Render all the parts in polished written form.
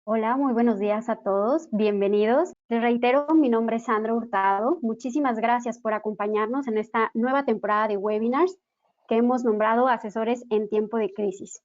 Hola, muy buenos días a todos. Bienvenidos. Les reitero, mi nombre es Sandra Hurtado. Muchísimas gracias por acompañarnos en esta nueva temporada de webinars que hemos nombrado Asesores en tiempo de crisis.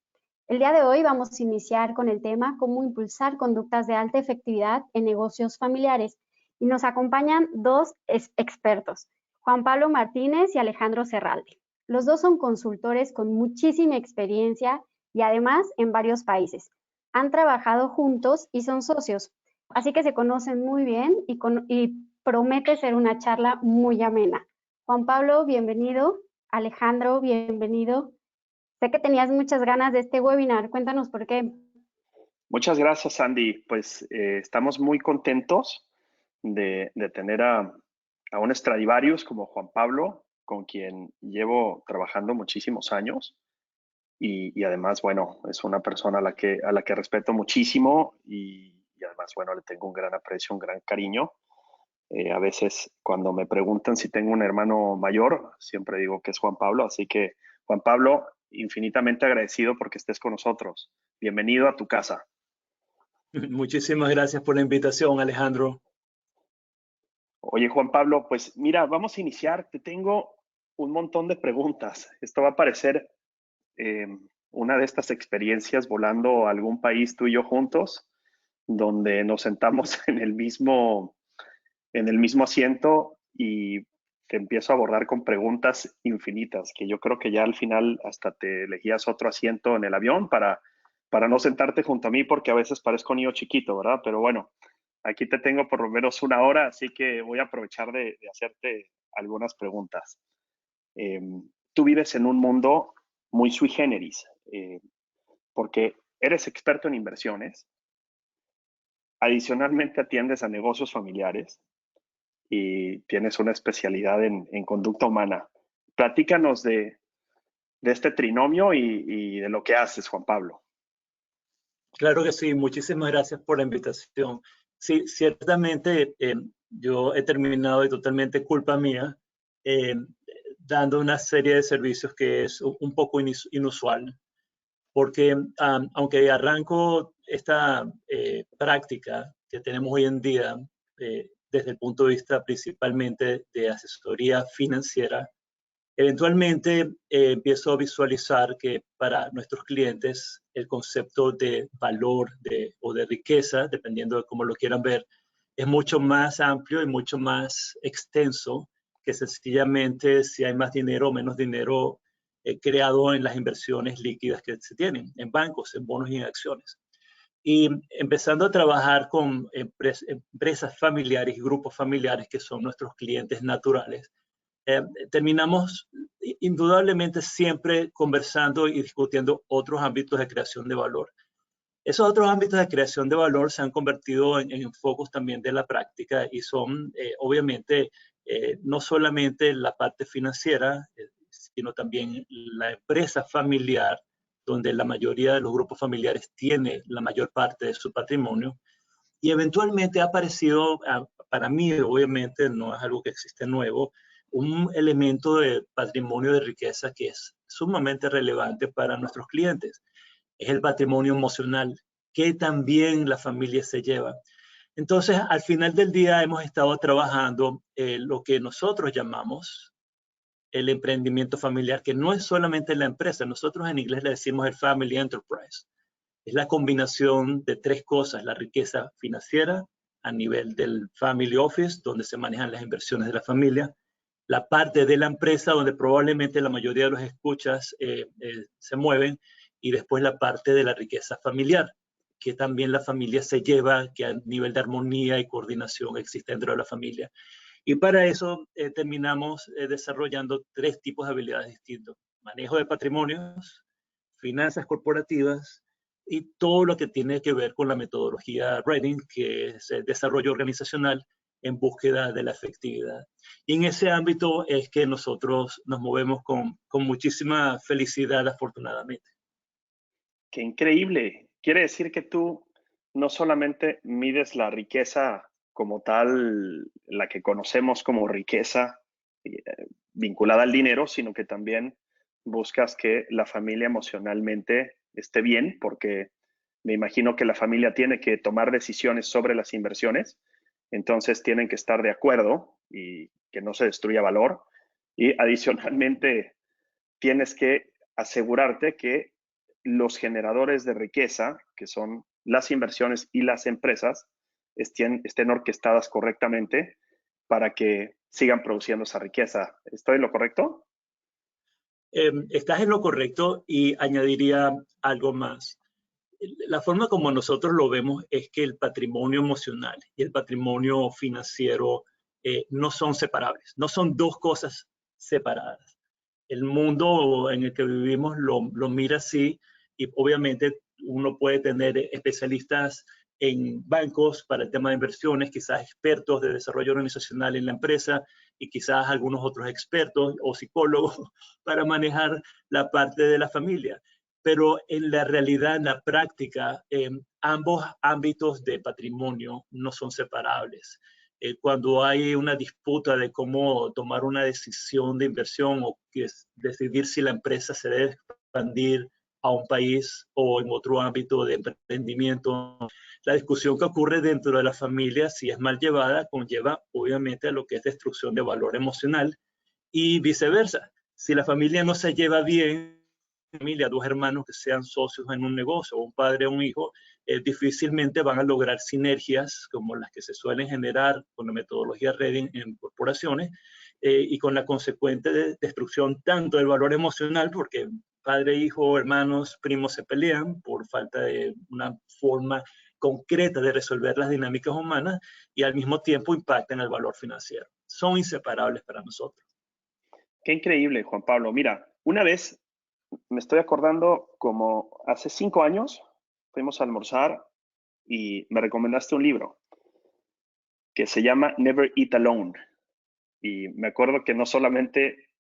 El día de hoy vamos a iniciar con el tema cómo impulsar conductas de alta efectividad en negocios familiares. Y nos acompañan dos expertos, Juan Pablo Martínez y Alejandro Serralde. Los dos son consultores con muchísima experiencia y además en varios países. Han trabajado juntos y son socios, así que se conocen muy bien y promete ser una charla muy amena. Juan Pablo, bienvenido. Alejandro, bienvenido. Sé que tenías muchas ganas de este webinar. Cuéntanos por qué. Muchas gracias, Andy. Pues estamos muy contentos de tener a un Stradivarius como Juan Pablo, con quien llevo trabajando muchísimos años. Y además, bueno, es una persona a la que respeto muchísimo y además, bueno, le tengo un gran aprecio, un gran cariño. A veces cuando me preguntan si tengo un hermano mayor, siempre digo que es Juan Pablo. Así que, Juan Pablo, infinitamente agradecido porque estés con nosotros. Bienvenido a tu casa. Muchísimas gracias por la invitación, Alejandro. Oye, Juan Pablo, pues mira, vamos a iniciar. Te tengo un montón de preguntas. Esto va a parecer eh, una de estas experiencias volando a algún país tú y yo juntos, donde nos sentamos en el mismo asiento y te empiezo a abordar con preguntas infinitas, que yo creo que ya al final hasta te elegías otro asiento en el avión para no sentarte junto a mí, porque a veces parezco niño chiquito, ¿verdad? Pero bueno, aquí te tengo por lo menos una hora, así que voy a aprovechar de hacerte algunas preguntas. Eh, Tú vives en un mundo muy sui generis, porque eres experto en inversiones, adicionalmente atiendes a negocios familiares y tienes una especialidad en conducta humana. Platícanos de este trinomio y de lo que haces, Juan Pablo. Claro que sí, muchísimas gracias por la invitación. Sí, ciertamente yo he terminado, y totalmente culpa mía, eh, dando una serie de servicios que es un poco inusual, porque aunque arranco esta práctica que tenemos hoy en día desde el punto de vista principalmente de asesoría financiera, eventualmente empiezo a visualizar que para nuestros clientes el concepto de valor o de riqueza, dependiendo de cómo lo quieran ver, es mucho más amplio y mucho más extenso que sencillamente si hay más dinero o menos dinero creado en las inversiones líquidas que se tienen, en bancos, en bonos y en acciones. Y empezando a trabajar con empresas familiares y grupos familiares que son nuestros clientes naturales, terminamos indudablemente siempre conversando y discutiendo otros ámbitos de creación de valor. Esos otros ámbitos de creación de valor se han convertido en focos también de la práctica y son obviamente no solamente la parte financiera, sino también la empresa familiar, donde la mayoría de los grupos familiares tiene la mayor parte de su patrimonio. Y eventualmente ha aparecido, para mí obviamente no es algo que existe nuevo, un elemento de patrimonio de riqueza que es sumamente relevante para nuestros clientes. Es el patrimonio emocional que también la familia se lleva. Entonces, al final del día hemos estado trabajando lo que nosotros llamamos el emprendimiento familiar, que no es solamente la empresa. Nosotros en inglés le decimos el family enterprise. Es la combinación de tres cosas: la riqueza financiera a nivel del family office, donde se manejan las inversiones de la familia; la parte de la empresa, donde probablemente la mayoría de los escuchas se mueven; y después la parte de la riqueza familiar, que también la familia se lleva, que a nivel de armonía y coordinación existe dentro de la familia. Y para eso terminamos desarrollando tres tipos de habilidades distintos: manejo de patrimonios, finanzas corporativas y todo lo que tiene que ver con la metodología Reading, que es el desarrollo organizacional en búsqueda de la efectividad. Y en ese ámbito es que nosotros nos movemos con muchísima felicidad, afortunadamente. Qué increíble. Quiere decir que tú no solamente mides la riqueza como tal, la que conocemos como riqueza eh, vinculada al dinero, sino que también buscas que la familia emocionalmente esté bien, porque me imagino que la familia tiene que tomar decisiones sobre las inversiones, entonces tienen que estar de acuerdo y que no se destruya valor. Y adicionalmente, tienes que asegurarte que los generadores de riqueza, que son las inversiones y las empresas, estén orquestadas correctamente para que sigan produciendo esa riqueza. ¿Estoy en lo correcto? Estás en lo correcto y añadiría algo más. La forma como nosotros lo vemos es que el patrimonio emocional y el patrimonio financiero no son separables, no son dos cosas separadas. El mundo en el que vivimos lo mira así y obviamente uno puede tener especialistas en bancos para el tema de inversiones, quizás expertos de desarrollo organizacional en la empresa y quizás algunos otros expertos o psicólogos para manejar la parte de la familia. Pero en la realidad, en la práctica, ambos ámbitos de patrimonio no son separables. Cuando hay una disputa de cómo tomar una decisión de inversión o decidir si la empresa se debe expandir a un país o en otro ámbito de emprendimiento, la discusión que ocurre dentro de la familia, si es mal llevada, conlleva obviamente a lo que es destrucción de valor emocional y viceversa. Si la familia no se lleva bien, familia, dos hermanos que sean socios en un negocio, un padre o un hijo, difícilmente van a lograr sinergias como las que se suelen generar con la metodología Reading en corporaciones y con la consecuente destrucción tanto del valor emocional, porque padre, hijo, hermanos, primos se pelean por falta de una forma concreta de resolver las dinámicas humanas y al mismo tiempo impactan el valor financiero. Son inseparables para nosotros. Qué increíble, Juan Pablo. Mira, una vez me estoy acordando como hace 5 años fuimos a almorzar y me recomendaste un libro que se llama Never Eat Alone. Y me acuerdo que no solamente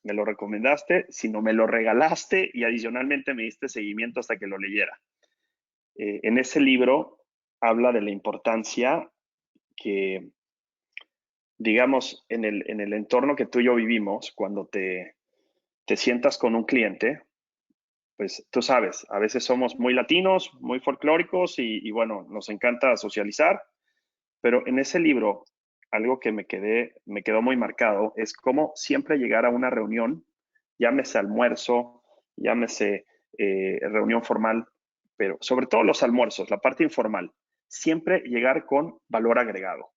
me lo recomendaste, sino me lo regalaste y adicionalmente me diste seguimiento hasta que lo leyera. En ese libro habla de la importancia que, digamos, en el entorno que tú y yo vivimos, cuando te sientas con un cliente, pues tú sabes, a veces somos muy latinos, muy folclóricos y bueno, nos encanta socializar, pero en ese libro algo que me quedó muy marcado es cómo siempre llegar a una reunión, llámese almuerzo, llámese reunión formal, pero sobre todo los almuerzos, la parte informal, siempre llegar con valor agregado.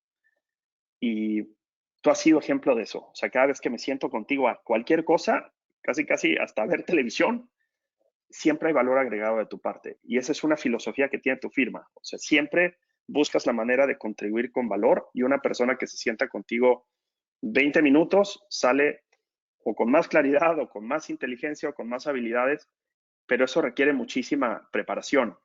Y tú has sido ejemplo de eso. O sea, cada vez que me siento contigo a cualquier cosa, casi hasta ver televisión, siempre hay valor agregado de tu parte. Y esa es una filosofía que tiene tu firma. O sea, siempre buscas la manera de contribuir con valor y una persona que se sienta contigo 20 minutos sale o con más claridad o con más inteligencia o con más habilidades, pero eso requiere muchísima preparación.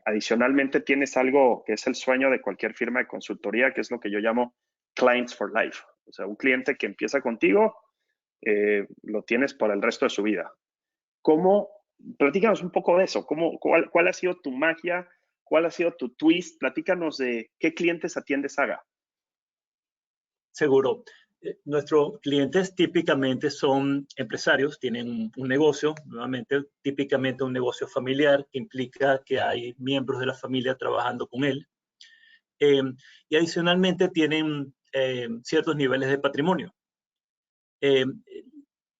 Adicionalmente, tienes algo que es el sueño de cualquier firma de consultoría, que es lo que yo llamo clients for life. O sea, un cliente que empieza contigo, lo tienes para el resto de su vida. Platícanos un poco de eso, cuál ha sido tu magia, cuál ha sido tu twist, platícanos de qué clientes atiendes Saga. Seguro. Nuestros clientes típicamente son empresarios, tienen un negocio, nuevamente, típicamente un negocio familiar que implica que hay miembros de la familia trabajando con él. Y adicionalmente tienen ciertos niveles de patrimonio.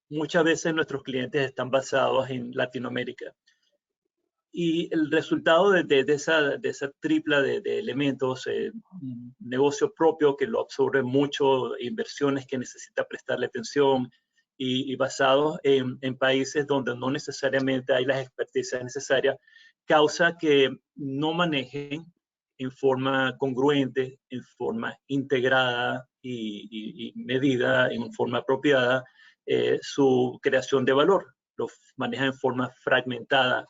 Muchas veces nuestros clientes están basados en Latinoamérica. Y el resultado de esa tripla de elementos, un negocio propio que lo absorbe mucho, inversiones que necesita prestarle atención y basados en países donde no necesariamente hay las experticias necesarias, causa que no manejen en forma congruente, en forma integrada y medida, en forma apropiada, su creación de valor. Lo manejan en forma fragmentada.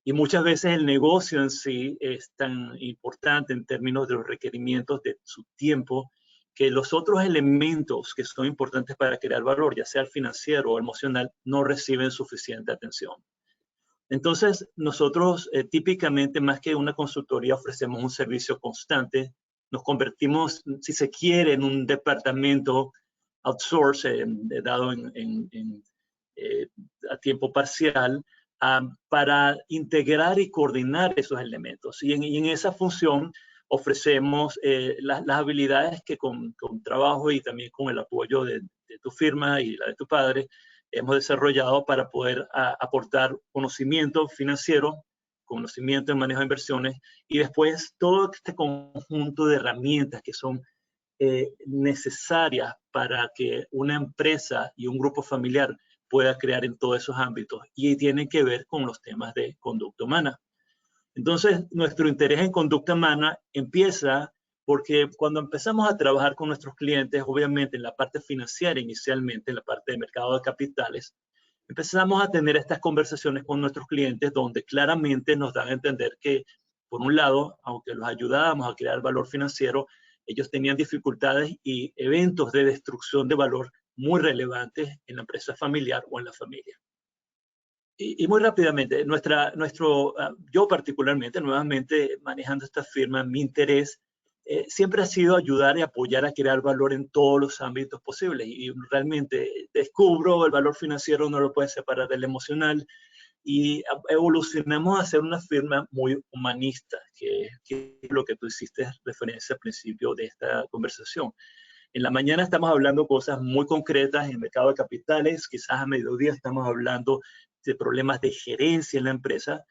Y muchas veces el negocio en sí es tan importante en términos de los requerimientos de su tiempo que los otros elementos que son importantes para crear valor, ya sea el financiero o emocional, no reciben suficiente atención. Entonces, nosotros típicamente, más que una consultoría, ofrecemos un servicio constante. Nos convertimos, si se quiere, en un departamento outsource, dado a tiempo parcial, para integrar y coordinar esos elementos. Y en esa función ofrecemos las habilidades que con trabajo y también con el apoyo de tu firma y la de tu padre hemos desarrollado para poder aportar conocimiento financiero, conocimiento en manejo de inversiones y después todo este conjunto de herramientas que son necesarias para que una empresa y un grupo familiar pueda crear en todos esos ámbitos y tienen que ver con los temas de conducta humana. Entonces, nuestro interés en conducta humana empieza porque cuando empezamos a trabajar con nuestros clientes, obviamente en la parte financiera inicialmente, en la parte de mercado de capitales, empezamos a tener estas conversaciones con nuestros clientes donde claramente nos dan a entender que, por un lado, aunque los ayudábamos a crear valor financiero, ellos tenían dificultades y eventos de destrucción de valor muy relevantes en la empresa familiar o en la familia. Y muy rápidamente, yo particularmente, nuevamente manejando esta firma, mi interés siempre ha sido ayudar y apoyar a crear valor en todos los ámbitos posibles. Y realmente descubro el valor financiero, no lo puede separar del emocional. Y evolucionamos a ser una firma muy humanista, que es lo que tú hiciste referencia al principio de esta conversación. En la mañana estamos hablando cosas muy concretas en el mercado de capitales, quizás a mediodía estamos hablando de problemas de gerencia en la empresa.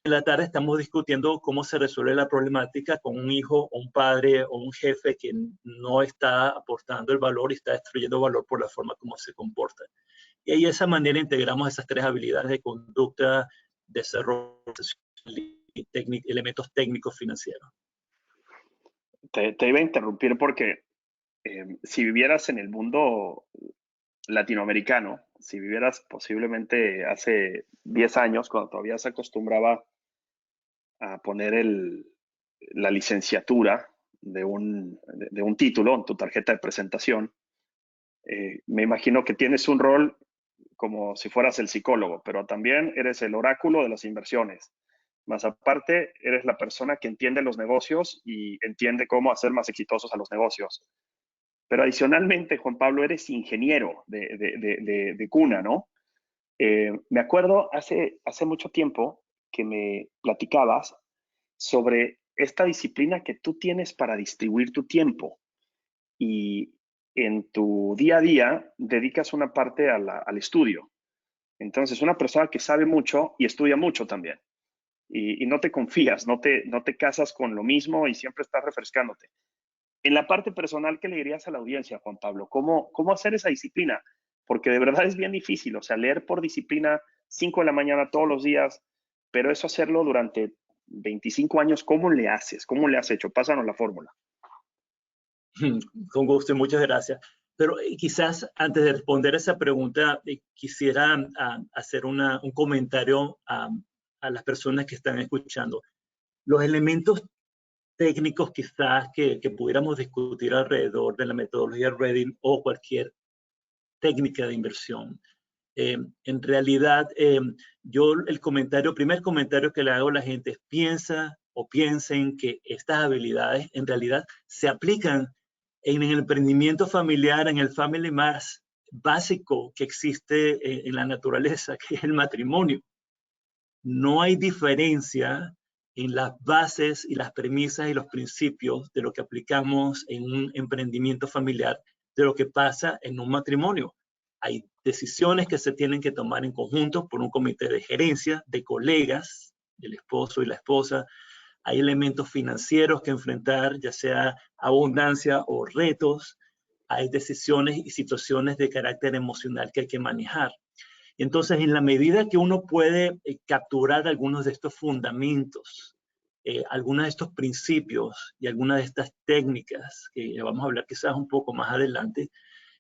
En la tarde estamos discutiendo cómo se resuelve la problemática con un hijo o un padre o un jefe que no está aportando el valor y está destruyendo valor por la forma como se comporta. Y ahí de esa manera integramos esas tres habilidades de conducta, desarrollo y elementos técnicos financieros. Te iba a interrumpir porque si vivieras en el mundo latinoamericano, si vivieras posiblemente hace 10 años, cuando todavía se acostumbraba a poner la licenciatura de un título en tu tarjeta de presentación, me imagino que tienes un rol como si fueras el psicólogo, pero también eres el oráculo de las inversiones. Más aparte, eres la persona que entiende los negocios y entiende cómo hacer más exitosos a los negocios. Pero adicionalmente, Juan Pablo, eres ingeniero de cuna, ¿no? Me acuerdo hace mucho tiempo que me platicabas sobre esta disciplina que tú tienes para distribuir tu tiempo. Y en tu día a día dedicas una parte al estudio. Entonces, una persona que sabe mucho y estudia mucho también. Y no te confías, no te casas con lo mismo y siempre estás refrescándote. En la parte personal, ¿qué le dirías a la audiencia, Juan Pablo? ¿Cómo hacer esa disciplina? Porque de verdad es bien difícil, o sea, leer por disciplina 5 de la mañana todos los días, pero eso hacerlo durante 25 años, ¿cómo le haces? ¿Cómo le has hecho? Pásanos la fórmula. Con gusto y muchas gracias. Pero quizás antes de responder esa pregunta, quisiera hacer un comentario a las personas que están escuchando. Los elementos técnicos quizás que pudiéramos discutir alrededor de la metodología Reading o cualquier técnica de inversión. En realidad, yo primer comentario que le hago a la gente es piensen que estas habilidades en realidad se aplican en el emprendimiento familiar, en el family más básico que existe en la naturaleza, que es el matrimonio. No hay diferencia en las bases y las premisas y los principios de lo que aplicamos en un emprendimiento familiar de lo que pasa en un matrimonio. Hay decisiones que se tienen que tomar en conjunto por un comité de gerencia, de colegas, del esposo y la esposa. Hay elementos financieros que enfrentar, ya sea abundancia o retos. Hay decisiones y situaciones de carácter emocional que hay que manejar. Entonces, en la medida que uno puede capturar algunos de estos fundamentos, algunos de estos principios y algunas de estas técnicas, que vamos a hablar quizás un poco más adelante,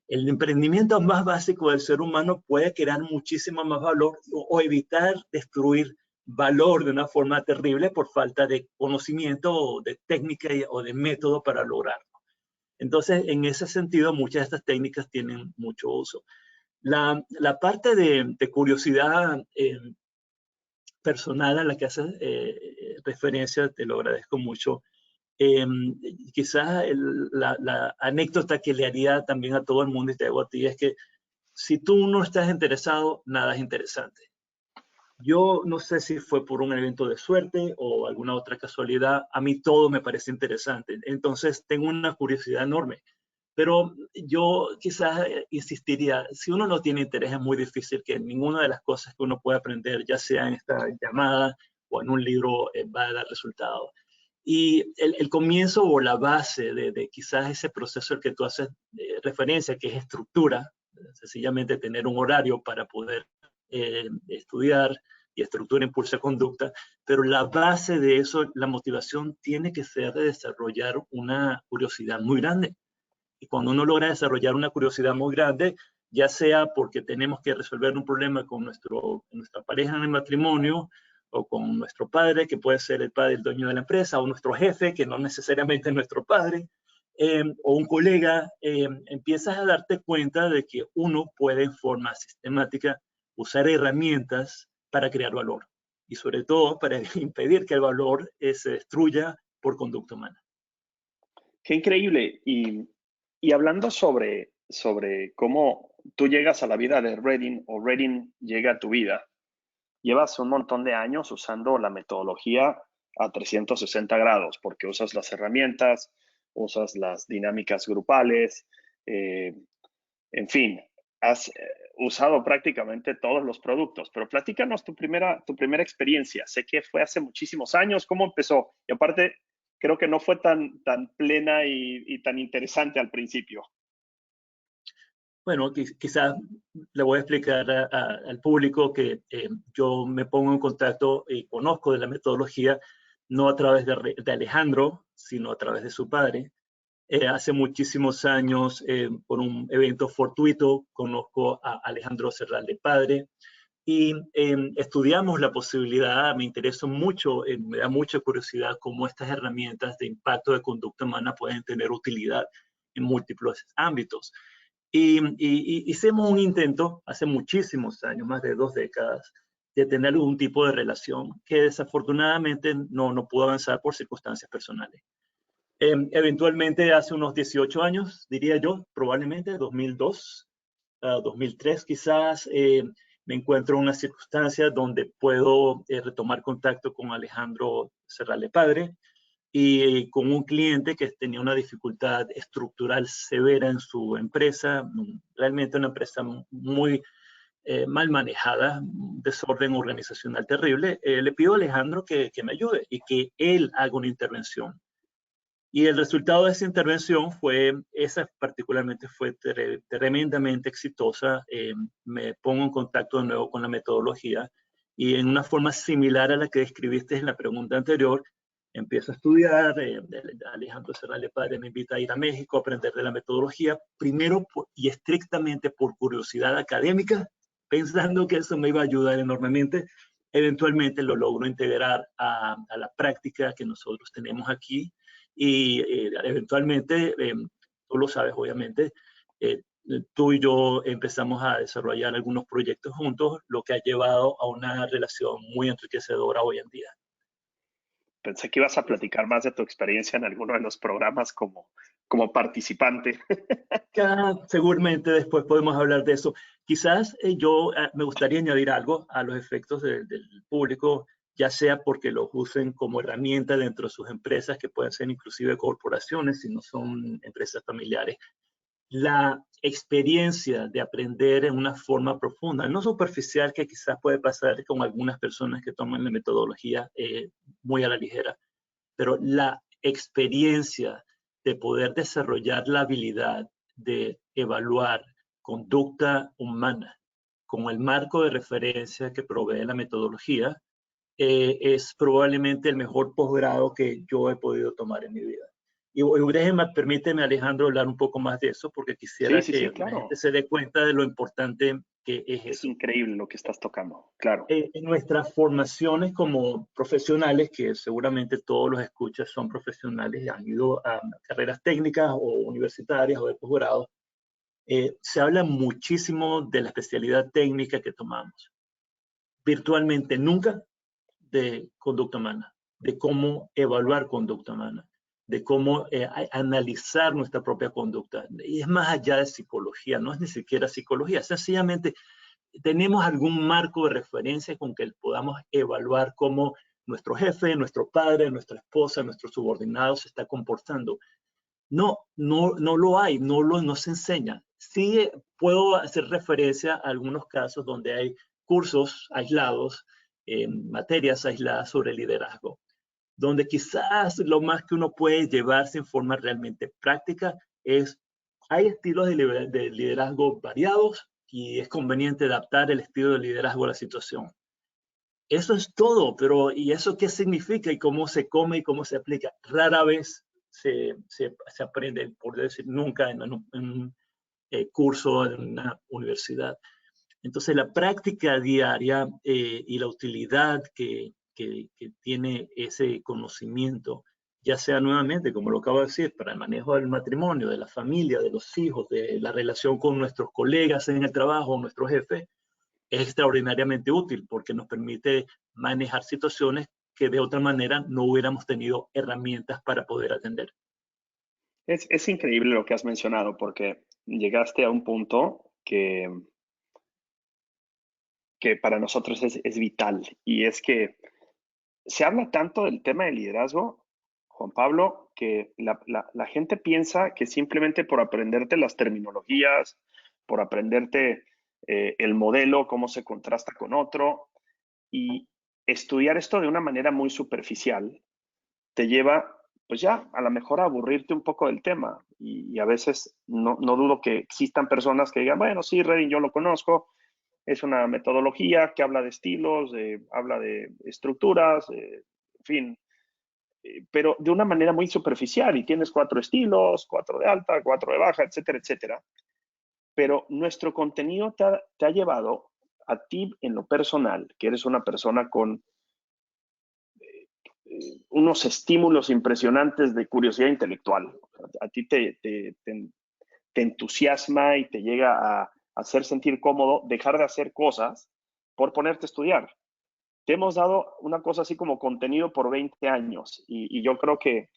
el emprendimiento más básico del ser humano puede crear muchísimo más valor o evitar destruir valor de una forma terrible por falta de conocimiento o de técnica o de método para lograrlo. Entonces, en ese sentido, muchas de estas técnicas tienen mucho uso. La parte de curiosidad personal a la que haces referencia, te lo agradezco mucho. Quizás la anécdota que le haría también a todo el mundo y te hago a ti es que si tú no estás interesado, nada es interesante. Yo no sé si fue por un evento de suerte o alguna otra casualidad, a mí todo me parece interesante. Entonces tengo una curiosidad enorme. Pero yo quizás insistiría, si uno no tiene interés es muy difícil que ninguna de las cosas que uno puede aprender, ya sea en esta llamada o en un libro, va a dar resultado. Y el comienzo o la base de quizás ese proceso al que tú haces referencia, que es estructura, sencillamente tener un horario para poder estudiar, y estructura impulsa conducta, pero la base de eso, la motivación tiene que ser de desarrollar una curiosidad muy grande. Y cuando uno logra desarrollar una curiosidad muy grande, ya sea porque tenemos que resolver un problema con nuestra pareja en el matrimonio, o con nuestro padre, que puede ser el padre, el dueño de la empresa, o nuestro jefe, que no necesariamente es nuestro padre, o un colega, empiezas a darte cuenta de que uno puede en forma sistemática usar herramientas para crear valor, y sobre todo para impedir que el valor se destruya por conducta humana. Qué increíble. Y hablando sobre cómo tú llegas a la vida de Reading o Reading llega a tu vida, llevas un montón de años usando la metodología a 360 grados, porque usas las herramientas, usas las dinámicas grupales, en fin, has usado prácticamente todos los productos. Pero platícanos tu primera experiencia. Sé que fue hace muchísimos años. ¿Cómo empezó? Y aparte, creo que no fue tan plena y tan interesante al principio. Bueno, quizás le voy a explicar al público que yo me pongo en contacto y conozco de la metodología no a través de Alejandro, sino a través de su padre. Hace muchísimos años, por un evento fortuito, conozco a Alejandro Serralde padre, y estudiamos la posibilidad. Me interesó mucho, me da mucha curiosidad cómo estas herramientas de impacto de conducta humana pueden tener utilidad en múltiples ámbitos. Y hicimos un intento hace muchísimos años, más de 2 décadas, de tener algún tipo de relación que desafortunadamente no pudo avanzar por circunstancias personales. Eventualmente, hace unos 18 años, diría yo, probablemente 2002, 2003 quizás, me encuentro en una circunstancia donde puedo retomar contacto con Alejandro Serralde padre, y con un cliente que tenía una dificultad estructural severa en su empresa, realmente una empresa muy mal manejada, un desorden organizacional terrible. Le pido a Alejandro que me ayude y que él haga una intervención. Y el resultado de esa intervención esa particularmente fue tremendamente exitosa. Me pongo en contacto de nuevo con la metodología y en una forma similar a la que describiste en la pregunta anterior, empiezo a estudiar. Alejandro Serralde padre me invita a ir a México a aprender de la metodología, primero y estrictamente por curiosidad académica, pensando que eso me iba a ayudar enormemente. Eventualmente lo logro integrar a la práctica que nosotros tenemos aquí, y eventualmente, tú lo sabes obviamente, tú y yo empezamos a desarrollar algunos proyectos juntos, lo que ha llevado a una relación muy enriquecedora hoy en día. Pensé que ibas a platicar más de tu experiencia en alguno de los programas como participante. Seguramente después podemos hablar de eso. Quizás yo me gustaría añadir algo a los efectos del público, ya sea porque los usen como herramienta dentro de sus empresas, que pueden ser inclusive corporaciones, si no son empresas familiares. La experiencia de aprender en una forma profunda, no superficial, que quizás puede pasar con algunas personas que toman la metodología muy a la ligera, pero la experiencia de poder desarrollar la habilidad de evaluar conducta humana con el marco de referencia que provee la metodología, es probablemente el mejor posgrado que yo he podido tomar en mi vida. Y permíteme, Alejandro, hablar un poco más de eso, porque quisiera que la gente se dé cuenta de lo importante que es eso. Es increíble lo que estás tocando, claro. En nuestras formaciones como profesionales, que seguramente todos los escuchas son profesionales y han ido a carreras técnicas o universitarias o de posgrado, se habla muchísimo de la especialidad técnica que tomamos. Virtualmente nunca de conducta humana, de cómo evaluar conducta humana, de cómo analizar nuestra propia conducta. Y es más allá de psicología, no es ni siquiera psicología, sencillamente tenemos algún marco de referencia con que podamos evaluar cómo nuestro jefe, nuestro padre, nuestra esposa, nuestro subordinado se está comportando. No lo hay, no se enseña. Sí puedo hacer referencia a algunos casos donde hay cursos aislados, materias aisladas sobre liderazgo, donde quizás lo más que uno puede llevarse en forma realmente práctica es, hay estilos de liderazgo variados y es conveniente adaptar el estilo de liderazgo a la situación. Eso es todo, pero ¿y eso qué significa y cómo se come y cómo se aplica? Rara vez se aprende, por decir nunca, en un curso en una universidad. Entonces, la práctica diaria y la utilidad que tiene ese conocimiento, ya sea nuevamente, como lo acabo de decir, para el manejo del matrimonio, de la familia, de los hijos, de la relación con nuestros colegas en el trabajo, nuestro jefe, es extraordinariamente útil porque nos permite manejar situaciones que de otra manera no hubiéramos tenido herramientas para poder atender. Es increíble lo que has mencionado porque llegaste a un punto que para nosotros es vital, y es que se habla tanto del tema de liderazgo, Juan Pablo, que la gente piensa que simplemente por aprenderte las terminologías, por aprenderte el modelo, cómo se contrasta con otro, y estudiar esto de una manera muy superficial, te lleva, pues ya, a lo mejor a aburrirte un poco del tema. Y a veces no dudo que existan personas que digan, bueno, sí, Redding yo lo conozco, es una metodología que habla de estilos, habla de estructuras, en fin, pero de una manera muy superficial, y tienes 4 estilos, 4 de alta, 4 de baja, etcétera, etcétera. Pero nuestro contenido te ha llevado a ti en lo personal, que eres una persona con unos estímulos impresionantes de curiosidad intelectual. A ti te entusiasma y te llega a hacer sentir cómodo dejar de hacer cosas por ponerte a estudiar. Te hemos dado una cosa así como contenido por 20 años, y yo creo que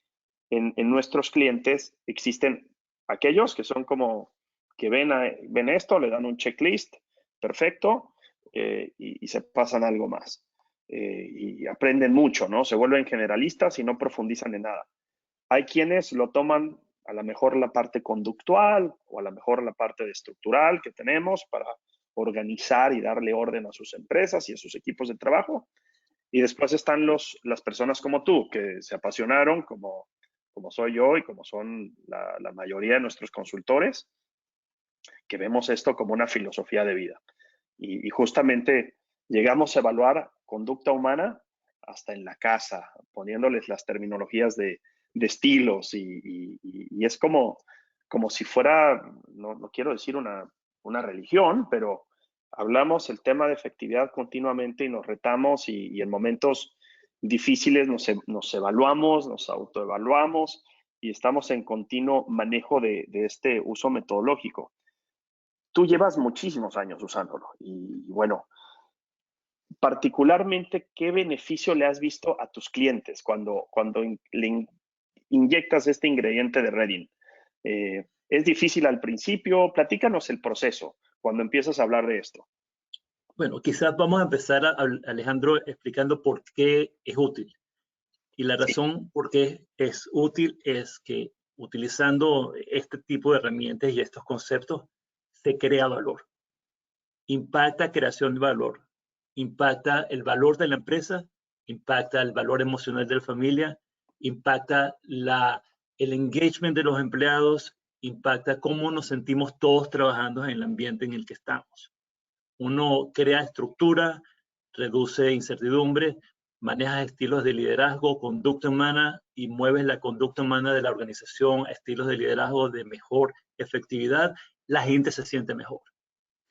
en nuestros clientes existen aquellos que son como que ven esto, le dan un checklist, perfecto, y se pasan a algo más. Y aprenden mucho, ¿no? Se vuelven generalistas y no profundizan en nada. Hay quienes lo toman a lo mejor la parte conductual o a lo mejor la parte de estructural que tenemos para organizar y darle orden a sus empresas y a sus equipos de trabajo. Y después están las personas como tú, que se apasionaron, como soy yo y como son la mayoría de nuestros consultores, que vemos esto como una filosofía de vida. Y justamente llegamos a evaluar conducta humana hasta en la casa, poniéndoles las terminologías de estilos, y es como si fuera, no quiero decir una religión, pero hablamos el tema de efectividad continuamente y nos retamos, y en momentos difíciles nos evaluamos, nos autoevaluamos y estamos en continuo manejo de este uso metodológico. Tú llevas muchísimos años usándolo y bueno, particularmente, ¿qué beneficio le has visto a tus clientes cuando le inyectas este ingrediente de Redding? ¿Es difícil al principio? Platícanos el proceso cuando empiezas a hablar de esto. Bueno, quizás vamos a empezar, Alejandro, explicando por qué es útil. Y la razón por qué es útil es que utilizando este tipo de herramientas y estos conceptos se crea valor. Impacta creación de valor. Impacta el valor de la empresa, impacta el valor emocional de la familia, impacta el engagement de los empleados, impacta cómo nos sentimos todos trabajando en el ambiente en el que estamos. Uno crea estructura, reduce incertidumbre, maneja estilos de liderazgo, conducta humana, y mueves la conducta humana de la organización a estilos de liderazgo de mejor efectividad. La gente se siente mejor.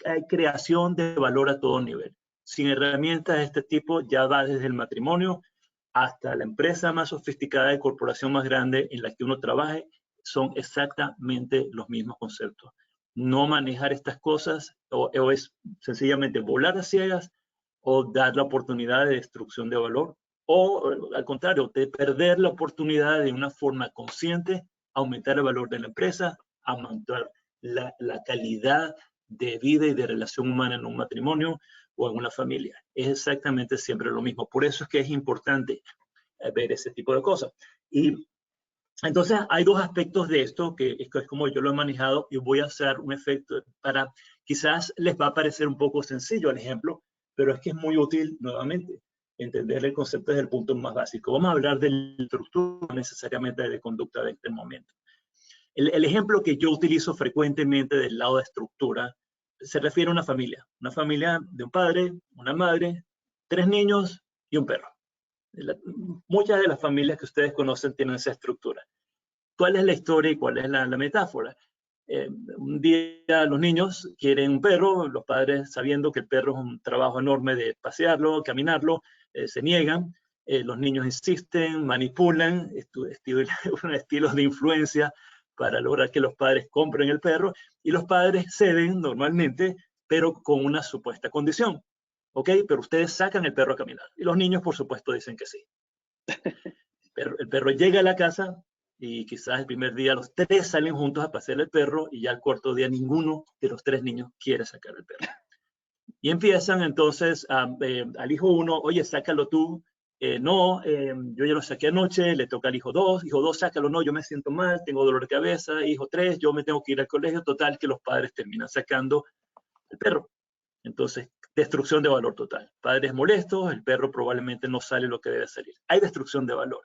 Hay creación de valor a todo nivel. Sin herramientas de este tipo, ya va desde el matrimonio hasta la empresa más sofisticada y corporación más grande en la que uno trabaje, son exactamente los mismos conceptos. No manejar estas cosas o es sencillamente volar a ciegas o dar la oportunidad de destrucción de valor, o al contrario, de perder la oportunidad de una forma consciente, aumentar el valor de la empresa, aumentar la calidad de vida y de relación humana en un matrimonio o en una familia. Es exactamente siempre lo mismo. Por eso es que es importante ver ese tipo de cosas. Y entonces hay dos aspectos de esto que es como yo lo he manejado, y voy a hacer un efecto para, quizás les va a parecer un poco sencillo el ejemplo, pero es que es muy útil nuevamente entender el concepto desde el punto más básico. Vamos a hablar de la estructura, no necesariamente de conducta de este momento. El ejemplo que yo utilizo frecuentemente del lado de estructura se refiere a una familia de un padre, una madre, 3 niños y un perro. Muchas de las familias que ustedes conocen tienen esa estructura. ¿Cuál es la historia y cuál es la metáfora? Un día los niños quieren un perro, los padres, sabiendo que el perro es un trabajo enorme de pasearlo, caminarlo, se niegan. Los niños insisten, manipulan, un estilo de influencia para lograr que los padres compren el perro, y los padres ceden normalmente, pero con una supuesta condición. ¿Ok? Pero ustedes sacan el perro a caminar. Y los niños, por supuesto, dicen que sí. El perro llega a la casa y quizás el primer día los 3 salen juntos a pasear el perro, y ya el cuarto día ninguno de los 3 niños quiere sacar el perro. Y empiezan entonces al hijo 1, oye, sácalo tú. No, yo ya lo saqué anoche, le toca al hijo 2. Hijo 2, sácalo. No, yo me siento mal, tengo dolor de cabeza. Hijo 3, yo me tengo que ir al colegio. Total, que los padres terminan sacando el perro. Entonces, destrucción de valor total. Padres molestos, el perro probablemente no sale lo que debe salir. Hay destrucción de valor.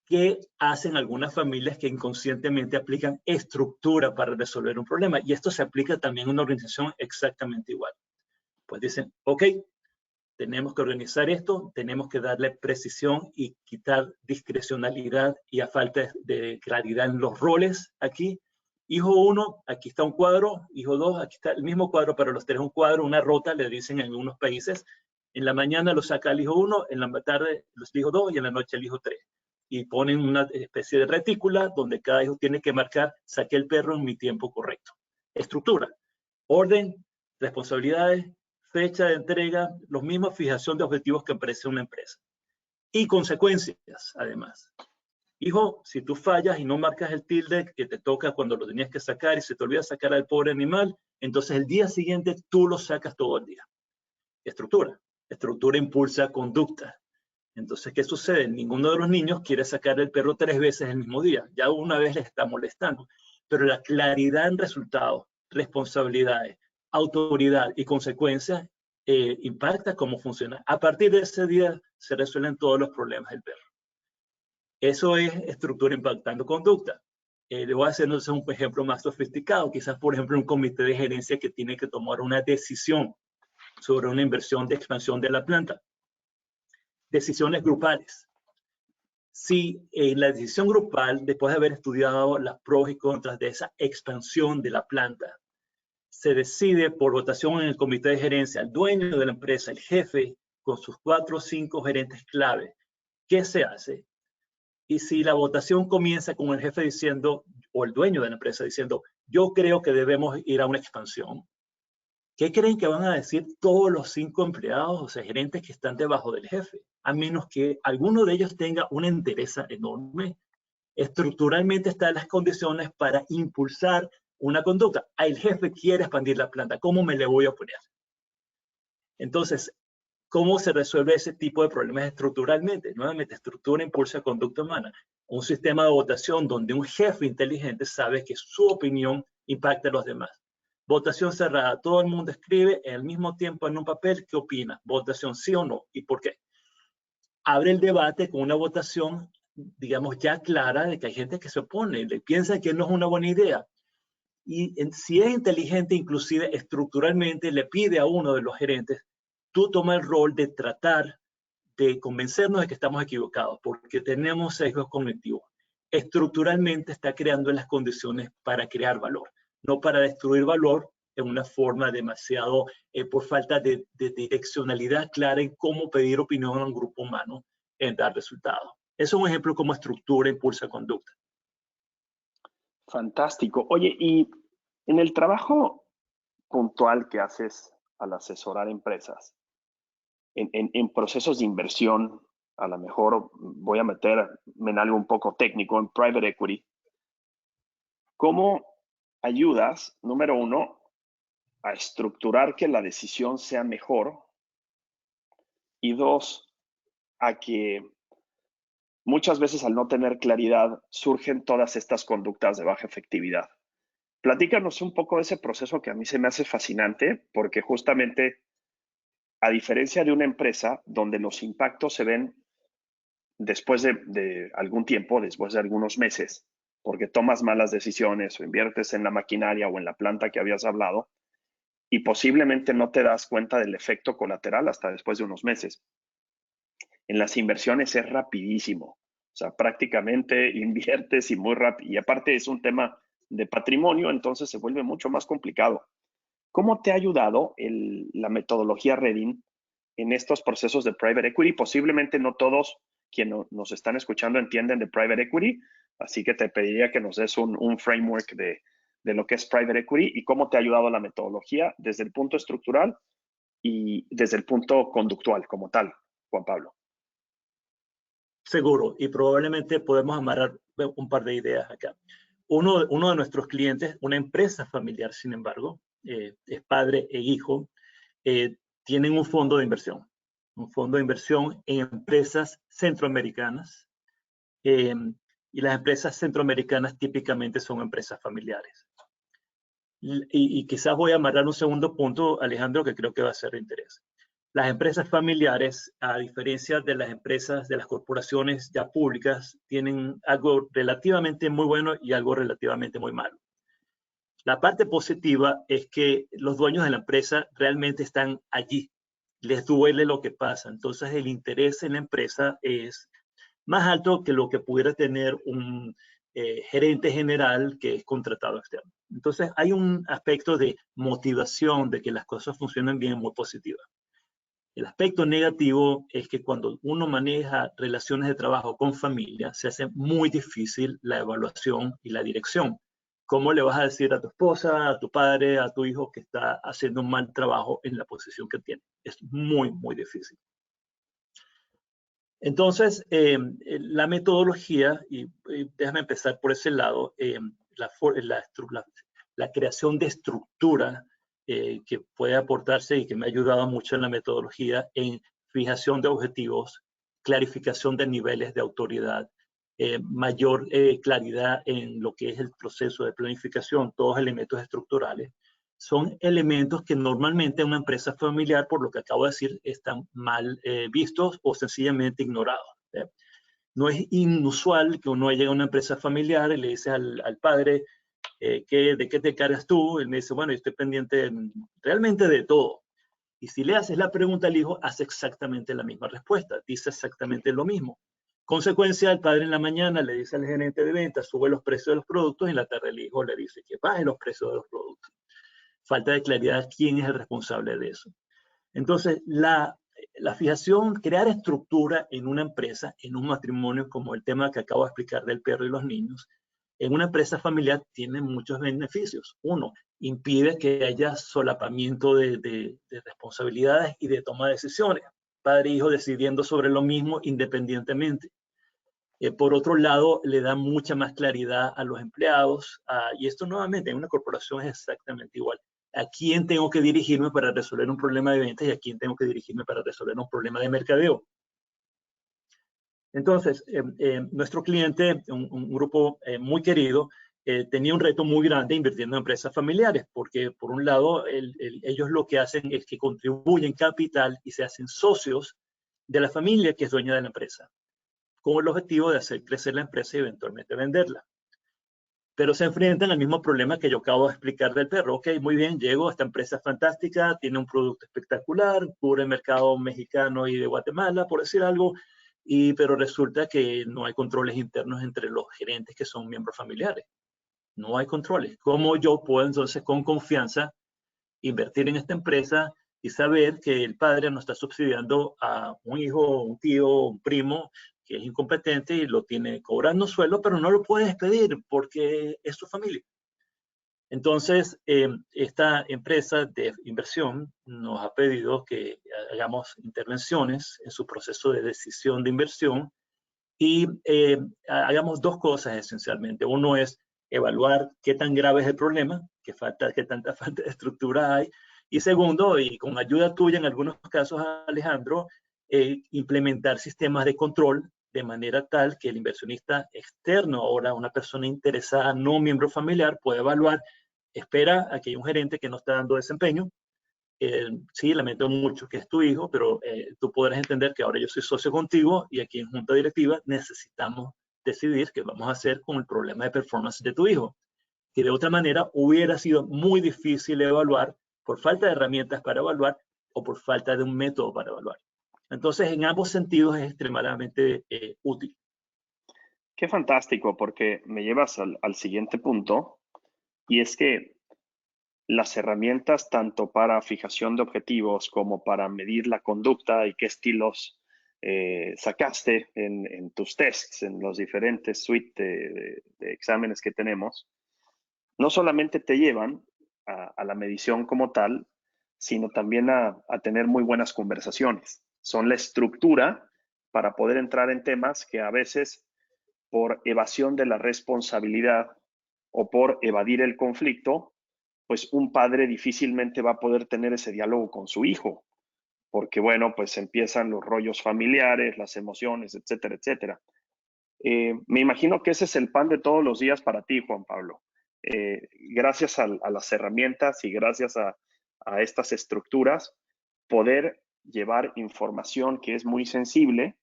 ¿Qué hacen algunas familias que inconscientemente aplican estructura para resolver un problema? Y esto se aplica también a una organización exactamente igual. Pues dicen, ok, tenemos que organizar esto, tenemos que darle precisión y quitar discrecionalidad y a falta de claridad en los roles aquí. Hijo 1, aquí está un cuadro. Hijo 2, aquí está el mismo cuadro para los 3, un cuadro, una rota, le dicen en algunos países. En la mañana lo saca el hijo 1, en la tarde los hijo 2 y en la noche el hijo 3. Y ponen una especie de retícula donde cada hijo tiene que marcar, saqué el perro en mi tiempo correcto. Estructura, orden, responsabilidades, fecha de entrega, los mismos fijación de objetivos que aparece en una empresa. Y consecuencias, además. Hijo, si tú fallas y no marcas el tilde que te toca cuando lo tenías que sacar y se te olvida sacar al pobre animal, entonces el día siguiente tú lo sacas todo el día. Estructura. Estructura impulsa conducta. Entonces, ¿qué sucede? Ninguno de los niños quiere sacar el perro 3 veces el mismo día. Ya una vez les está molestando. Pero la claridad en resultados, responsabilidades, autoridad y consecuencias impacta cómo funciona. A partir de ese día se resuelven todos los problemas del perro. Eso es estructura impactando conducta. Le voy a hacer un ejemplo más sofisticado. Quizás, por ejemplo, un comité de gerencia que tiene que tomar una decisión sobre una inversión de expansión de la planta. Decisiones grupales. Si en la decisión grupal, después de haber estudiado las pros y contras de esa expansión de la planta, se decide por votación en el comité de gerencia, el dueño de la empresa, el jefe, con sus 4 o 5 gerentes clave, ¿qué se hace? Y si la votación comienza con el jefe diciendo, o el dueño de la empresa diciendo, yo creo que debemos ir a una expansión, ¿qué creen que van a decir todos los 5 empleados, o sea, gerentes que están debajo del jefe? A menos que alguno de ellos tenga una entereza enorme. Estructuralmente están las condiciones para impulsar una conducta. El jefe quiere expandir la planta. ¿Cómo me le voy a oponer? Entonces, ¿cómo se resuelve ese tipo de problemas estructuralmente? Nuevamente, estructura impulsa conducta humana. Un sistema de votación donde un jefe inteligente sabe que su opinión impacta a los demás. Votación cerrada. Todo el mundo escribe al mismo tiempo en un papel qué opina. Votación sí o no y por qué. Abre el debate con una votación, digamos, ya clara de que hay gente que se opone, le piensa que no es una buena idea. Y si es inteligente, inclusive estructuralmente, le pide a uno de los gerentes, tú toma el rol de tratar de convencernos de que estamos equivocados, porque tenemos sesgos cognitivos. Estructuralmente está creando las condiciones para crear valor, no para destruir valor en una forma demasiado, por falta de direccionalidad clara en cómo pedir opinión a un grupo humano en dar resultados. Eso es un ejemplo como estructura impulsa conducta. Fantástico. Oye, y en el trabajo puntual que haces al asesorar empresas, en procesos de inversión, a lo mejor voy a meterme en algo un poco técnico, en private equity, ¿cómo ayudas, número 1, a estructurar que la decisión sea mejor. Y dos, a que muchas veces al no tener claridad surgen todas estas conductas de baja efectividad. Platícanos un poco de ese proceso que a mí se me hace fascinante, porque justamente, a diferencia de una empresa donde los impactos se ven después de algún tiempo, después de algunos meses, porque tomas malas decisiones o inviertes en la maquinaria o en la planta que habías hablado, y posiblemente no te das cuenta del efecto colateral hasta después de unos meses. En las inversiones es rapidísimo. O sea, prácticamente inviertes y muy rápido. Y aparte es un tema de patrimonio, entonces se vuelve mucho más complicado. ¿Cómo te ha ayudado la metodología Redin en estos procesos de private equity? Posiblemente no todos quienes nos están escuchando entienden de private equity, así que te pediría que nos des un framework de lo que es private equity y cómo te ha ayudado la metodología desde el punto estructural y desde el punto conductual como tal, Juan Pablo. Seguro, y probablemente podemos amarrar un par de ideas acá. Uno de nuestros clientes, una empresa familiar, sin embargo, es padre e hijo, tienen un fondo de inversión en empresas centroamericanas, y las empresas centroamericanas típicamente son empresas familiares. Y quizás voy a amarrar un segundo punto, Alejandro, que creo que va a ser de interés. Las empresas familiares, a diferencia de las empresas, de las corporaciones ya públicas, tienen algo relativamente muy bueno y algo relativamente muy malo. La parte positiva es que los dueños de la empresa realmente están allí. Les duele lo que pasa. Entonces, el interés en la empresa es más alto que lo que pudiera tener un gerente general que es contratado externo. Entonces, hay un aspecto de motivación de que las cosas funcionen bien muy positiva. El aspecto negativo es que cuando uno maneja relaciones de trabajo con familia, se hace muy difícil la evaluación y la dirección. ¿Cómo le vas a decir a tu esposa, a tu padre, a tu hijo que está haciendo un mal trabajo en la posición que tiene? Es muy, muy difícil. Entonces, la metodología, y déjame empezar por ese lado, la creación de estructura que puede aportarse y que me ha ayudado mucho en la metodología en fijación de objetivos, clarificación de niveles de autoridad, mayor claridad en lo que es el proceso de planificación, todos elementos estructurales, son elementos que normalmente en una empresa familiar, por lo que acabo de decir, están mal vistos o sencillamente ignorados. No es inusual que uno llegue a una empresa familiar y le dice al padre, ¿de qué te encargas tú? Él me dice, bueno, yo estoy pendiente realmente de todo. Y si le haces la pregunta al hijo, hace exactamente la misma respuesta, dice exactamente lo mismo. Consecuencia, el padre en la mañana le dice al gerente de ventas, sube los precios de los productos, y en la tarde el hijo le dice que baje los precios de los productos. Falta de claridad quién es el responsable de eso. Entonces, la fijación, crear estructura en una empresa, en un matrimonio, como el tema que acabo de explicar del perro y los niños, en una empresa familiar tiene muchos beneficios. Uno, impide que haya solapamiento de responsabilidades y de toma de decisiones. Padre e hijo decidiendo sobre lo mismo independientemente. Por otro lado, le da mucha más claridad a los empleados. Y esto nuevamente en una corporación es exactamente igual. ¿A quién tengo que dirigirme para resolver un problema de ventas y a quién tengo que dirigirme para resolver un problema de mercadeo? Entonces, nuestro cliente, un grupo muy querido, tenía un reto muy grande invirtiendo en empresas familiares, porque por un lado, ellos lo que hacen es que contribuyen capital y se hacen socios de la familia que es dueña de la empresa, con el objetivo de hacer crecer la empresa y eventualmente venderla. Pero se enfrentan al mismo problema que yo acabo de explicar del perro. Ok, muy bien, llego, esta empresa es fantástica, tiene un producto espectacular, cubre el mercado mexicano y de Guatemala, por decir algo, pero resulta que no hay controles internos entre los gerentes que son miembros familiares. No hay controles. ¿Cómo yo puedo entonces con confianza invertir en esta empresa y saber que el padre no está subsidiando a un hijo, un tío, un primo que es incompetente y lo tiene cobrando sueldo, pero no lo puede despedir porque es su familia? Entonces, esta empresa de inversión nos ha pedido que hagamos intervenciones en su proceso de decisión de inversión y hagamos dos cosas esencialmente. Uno es evaluar qué tan grave es el problema, qué tanta falta de estructura hay. Y segundo, y con ayuda tuya en algunos casos, Alejandro, implementar sistemas de control de manera tal que el inversionista externo, ahora una persona interesada, no miembro familiar, puede evaluar, espera, aquí hay un gerente que no está dando desempeño, sí, lamento mucho que es tu hijo, pero tú podrás entender que ahora yo soy socio contigo y aquí en junta directiva necesitamos decidir qué vamos a hacer con el problema de performance de tu hijo, que de otra manera hubiera sido muy difícil evaluar por falta de herramientas para evaluar o por falta de un método para evaluar. Entonces, en ambos sentidos es extremadamente útil. Qué fantástico, porque me llevas al siguiente punto, y es que las herramientas tanto para fijación de objetivos como para medir la conducta y qué estilos sacaste en tus tests, en los diferentes suites de exámenes que tenemos, no solamente te llevan a la medición como tal, sino también a tener muy buenas conversaciones. Son la estructura para poder entrar en temas que a veces por evasión de la responsabilidad o por evadir el conflicto, pues un padre difícilmente va a poder tener ese diálogo con su hijo, porque bueno, pues empiezan los rollos familiares, las emociones, etcétera, etcétera. Me imagino que ese es el pan de todos los días para ti, Juan Pablo. Gracias a las herramientas y gracias a estas estructuras, poder llevar información que es muy sensible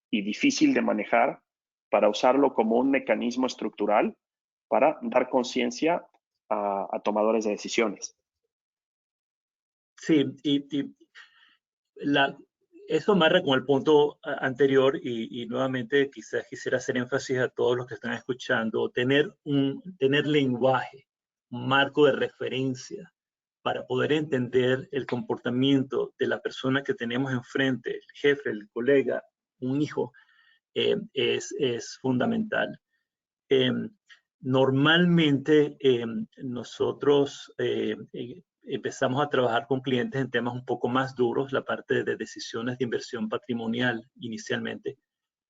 y difícil de manejar para usarlo como un mecanismo estructural para dar conciencia a tomadores de decisiones. Sí, eso amarra con el punto anterior y nuevamente quizás quisiera hacer énfasis a todos los que están escuchando, tener lenguaje, un marco de referencia para poder entender el comportamiento de la persona que tenemos enfrente, el jefe, el colega, un hijo, es fundamental. Normalmente nosotros empezamos a trabajar con clientes en temas un poco más duros, la parte de decisiones de inversión patrimonial inicialmente,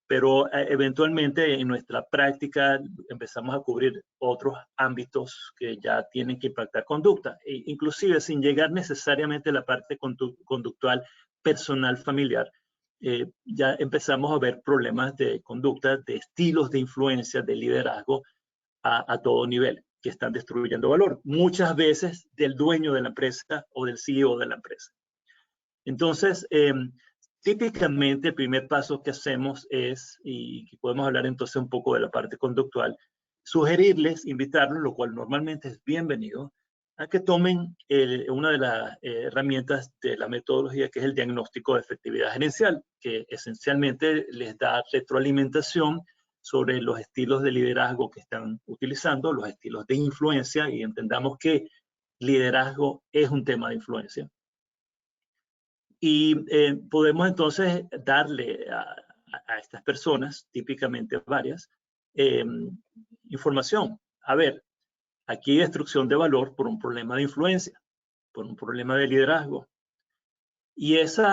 pero eventualmente en nuestra práctica empezamos a cubrir otros ámbitos que ya tienen que impactar conducta, inclusive sin llegar necesariamente a la parte conductual personal familiar. Ya empezamos a ver problemas de conducta, de estilos de influencia, de liderazgo a todo nivel, que están destruyendo valor, muchas veces del dueño de la empresa o del CEO de la empresa. Entonces, típicamente el primer paso que hacemos es, y podemos hablar entonces un poco de la parte conductual, sugerirles, invitarlos, lo cual normalmente es bienvenido, a que tomen una de las herramientas de la metodología, que es el diagnóstico de efectividad gerencial, que esencialmente les da retroalimentación sobre los estilos de liderazgo que están utilizando, los estilos de influencia, y entendamos que liderazgo es un tema de influencia. Y podemos entonces darle a estas personas, típicamente varias, información. A ver, aquí hay destrucción de valor por un problema de influencia, por un problema de liderazgo. Y ese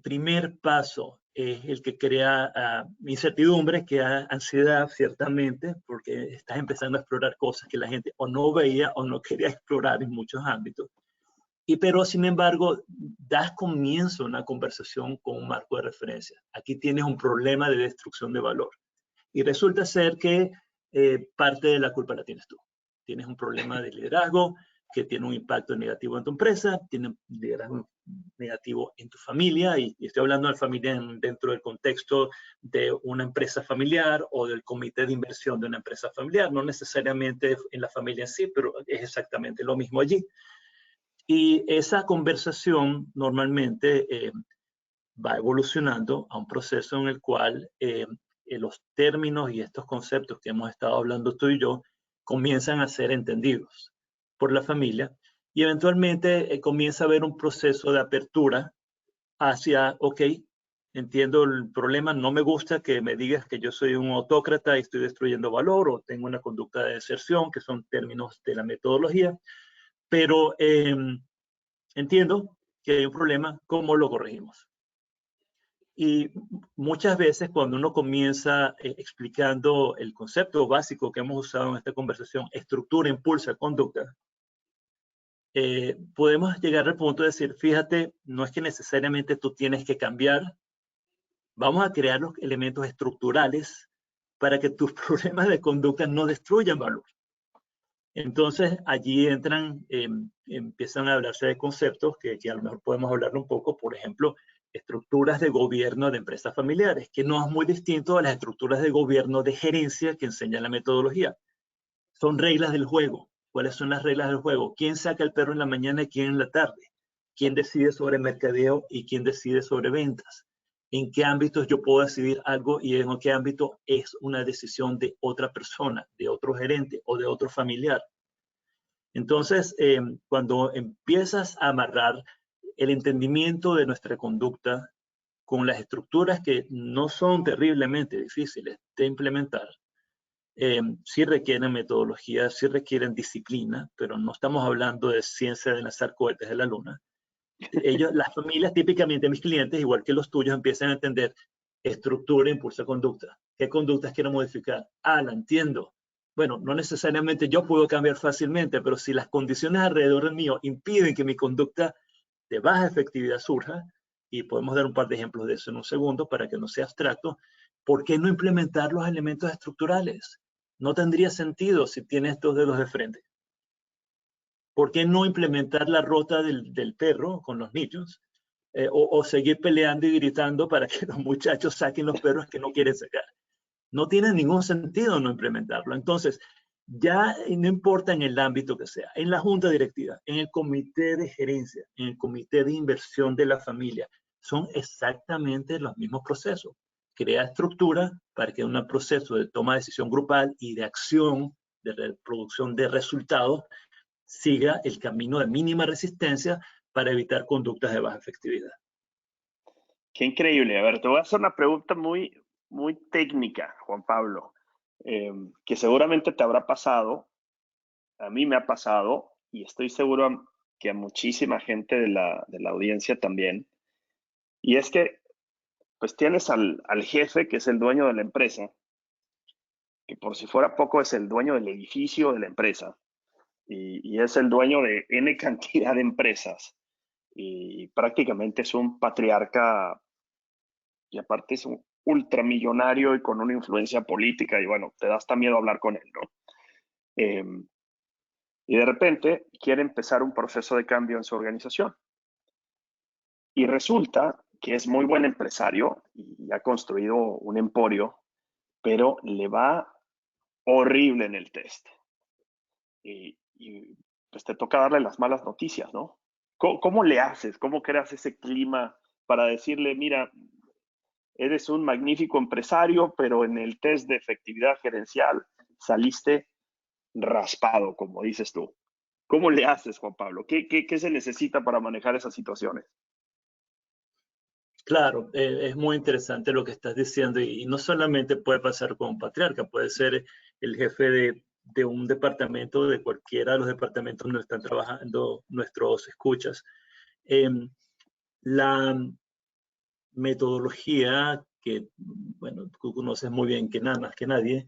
primer paso es el que crea incertidumbre, crea ansiedad, ciertamente, porque estás empezando a explorar cosas que la gente o no veía o no quería explorar en muchos ámbitos. Pero, sin embargo, das comienzo a una conversación con un marco de referencia. Aquí tienes un problema de destrucción de valor. Y resulta ser que parte de la culpa la tienes tú. Tienes un problema de liderazgo que tiene un impacto negativo en tu empresa, tiene un liderazgo negativo en tu familia, y estoy hablando de familia dentro del contexto de una empresa familiar o del comité de inversión de una empresa familiar, no necesariamente en la familia en sí, pero es exactamente lo mismo allí. Y esa conversación normalmente va evolucionando a un proceso en el cual los términos y estos conceptos que hemos estado hablando tú y yo comienzan a ser entendidos por la familia, y eventualmente comienza a haber un proceso de apertura hacia, ok, entiendo el problema, no me gusta que me digas que yo soy un autócrata y estoy destruyendo valor, o tengo una conducta de deserción, que son términos de la metodología, pero entiendo que hay un problema, ¿cómo lo corregimos? Y muchas veces cuando uno comienza explicando el concepto básico que hemos usado en esta conversación, estructura, impulsa, conducta, podemos llegar al punto de decir, fíjate, no es que necesariamente tú tienes que cambiar, vamos a crear los elementos estructurales para que tus problemas de conducta no destruyan valor. Entonces, allí entran, empiezan a hablarse de conceptos que a lo mejor podemos hablar un poco, por ejemplo, estructuras de gobierno de empresas familiares, que no es muy distinto a las estructuras de gobierno de gerencia que enseña la metodología. Son reglas del juego. ¿Cuáles son las reglas del juego? ¿Quién saca el perro en la mañana y quién en la tarde? ¿Quién decide sobre mercadeo y quién decide sobre ventas? ¿En qué ámbitos yo puedo decidir algo y en qué ámbito es una decisión de otra persona, de otro gerente o de otro familiar? Entonces, cuando empiezas a amarrar el entendimiento de nuestra conducta con las estructuras que no son terriblemente difíciles de implementar, sí requieren metodología, sí requieren disciplina, pero no estamos hablando de ciencia de lanzar cohetes de la luna. Las familias, típicamente mis clientes, igual que los tuyos, empiezan a entender estructura, impulso, conducta. ¿Qué conductas quiero modificar? Ah, la entiendo. Bueno, no necesariamente yo puedo cambiar fácilmente, pero si las condiciones alrededor mío impiden que mi conducta de baja efectividad surja, y podemos dar un par de ejemplos de eso en un segundo para que no sea abstracto, ¿por qué no implementar los elementos estructurales? No tendría sentido si tienes dos dedos de frente. ¿Por qué no implementar la rota del perro con los niños? O seguir peleando y gritando para que los muchachos saquen los perros que no quieren sacar. No tiene ningún sentido no implementarlo. Entonces, ya no importa en el ámbito que sea, en la junta directiva, en el comité de gerencia, en el comité de inversión de la familia, son exactamente los mismos procesos. Crea estructura para que un proceso de toma de decisión grupal y de acción, de reproducción de resultados, siga el camino de mínima resistencia para evitar conductas de baja efectividad. Qué increíble. A ver, te voy a hacer una pregunta muy técnica, Juan Pablo, que seguramente te habrá pasado, a mí me ha pasado, y estoy seguro que a muchísima gente de la audiencia también, y es que pues tienes al jefe, que es el dueño de la empresa, que por si fuera poco es el dueño del edificio de la empresa, y es el dueño de N cantidad de empresas, y prácticamente es un patriarca, y aparte es un ultramillonario y con una influencia política, y bueno, te da hasta miedo hablar con él, ¿no? Y de repente quiere empezar un proceso de cambio en su organización. Y resulta que es muy buen empresario y ha construido un emporio, pero le va horrible en el test. Y pues te toca darle las malas noticias, ¿no? ¿Cómo le haces? ¿Cómo creas ese clima para decirle, mira, eres un magnífico empresario, pero en el test de efectividad gerencial saliste raspado, como dices tú? ¿Cómo le haces, Juan Pablo? ¿Qué se necesita para manejar esas situaciones? Claro, es muy interesante lo que estás diciendo y no solamente puede pasar con un patriarca, puede ser el jefe de un departamento, de cualquiera de los departamentos donde están trabajando nuestros escuchas. La metodología que, bueno, tú conoces muy bien que nada más que nadie,